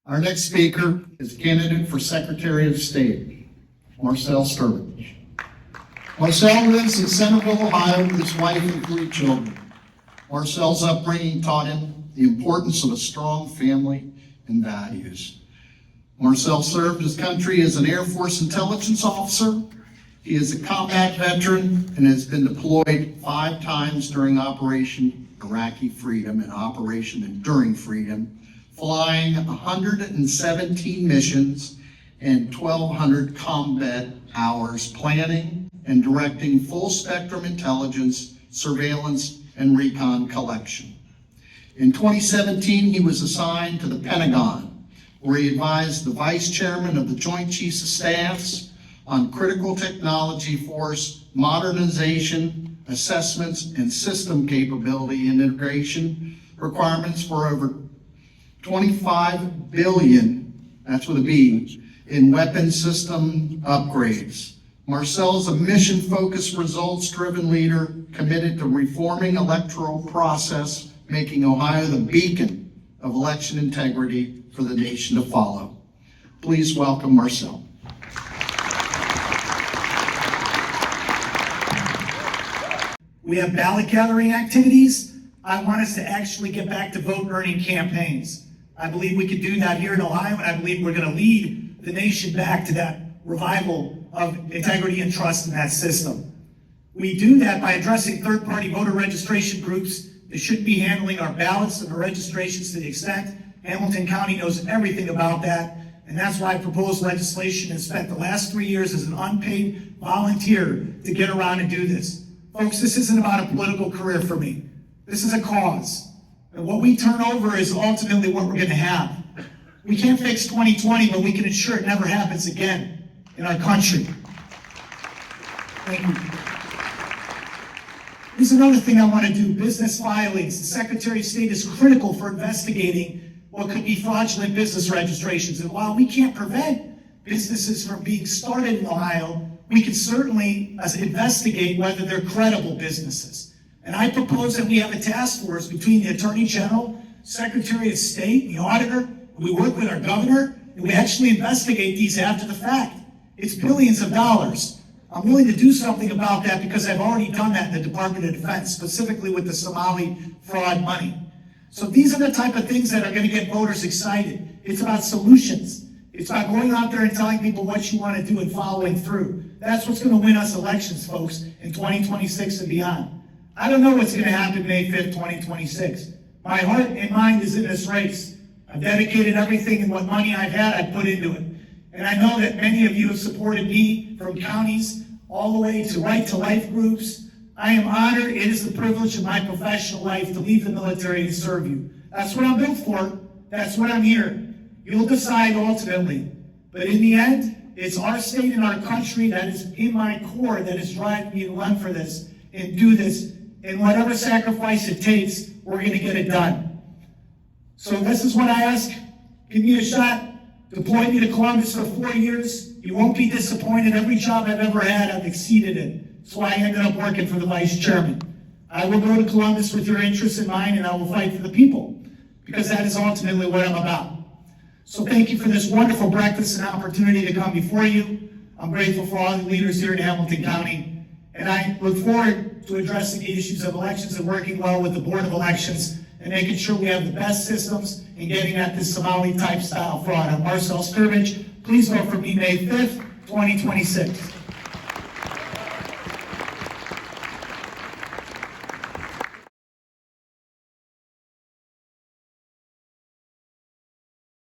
Our next speaker is a candidate for Secretary of State, Marcell Strbich. Marcell lives in Centerville, Ohio with his wife and 3 children. Marcell's upbringing taught him the importance of a strong family and values. Marcell served his country as an Air Force intelligence officer. He is a combat veteran and has been deployed 5 times during Operation Iraqi Freedom and Operation Enduring Freedom, flying 117 missions and 1,200 combat hours planning and directing full-spectrum intelligence, surveillance, and recon collection. In 2017, he was assigned to the Pentagon, where he advised the Vice Chairman of the Joint Chiefs of Staffs on critical technology force modernization, assessments, and system capability and integration requirements for over $25 billion, that's with a B, in weapon system upgrades. Marcell is a mission-focused, results-driven leader committed to reforming electoral process, making Ohio the beacon of election integrity for the nation to follow. Please welcome Marcell. We have ballot gathering activities. I want us to actually get back to vote earning campaigns. I believe we could do that here in Ohio, and I believe we're going to lead the nation back to that revival of integrity and trust in that system. We do that by addressing third-party voter registration groups that shouldn't be handling our ballots and our registrations to the extent Hamilton County knows everything about that, and that's why I proposed legislation and spent the last 3 years as an unpaid volunteer to get around and do this. Folks, this isn't about a political career for me. This is a cause. And what we turn over is ultimately what we're going to have. We can't fix 2020, but we can ensure it never happens again in our country. Thank you. Here's another thing I want to do, business filings. The Secretary of State is critical for investigating what could be fraudulent business registrations. And while we can't prevent businesses from being started in Ohio, we can certainly investigate whether they're credible businesses. And I propose that we have a task force between the Attorney General, Secretary of State, the Auditor, we work with our governor, and we actually investigate these after the fact. It's billions of dollars. I'm willing to do something about that because I've already done that in the Department of Defense, specifically with the Somali fraud money. So these are the type of things that are going to get voters excited. It's about solutions. It's about going out there and telling people what you want to do and following through. That's what's going to win us elections, folks, in 2026 and beyond. I don't know what's going to happen May 5th, 2026. My heart and mind is in this race. I've dedicated everything and what money I've had, I've put into it. And I know that many of you have supported me from counties all the way to Right to Life groups. I am honored. It is the privilege of my professional life to leave the military and serve you. That's what I'm built for. That's what I'm here. You'll decide ultimately. But in the end, it's our state and our country that is in my core that is driving me to run for this and do this. And whatever sacrifice it takes, we're going to get it done. So this is what I ask. Give me a shot. Deploy me to Columbus for 4 years. You won't be disappointed. Every job I've ever had, I've exceeded it. That's why I ended up working for the Vice Chairman. I will go to Columbus with your interests in mind, and I will fight for the people, because that is ultimately what I'm about. So thank you for this wonderful breakfast and opportunity to come before you. I'm grateful for all the leaders here in Hamilton County, and I look forward to addressing the issues of elections and working well with the Board of Elections and making sure we have the best systems and getting at this Somali-type style fraud. I'm Marcell Strbich. Please vote for me May 5th, 2026.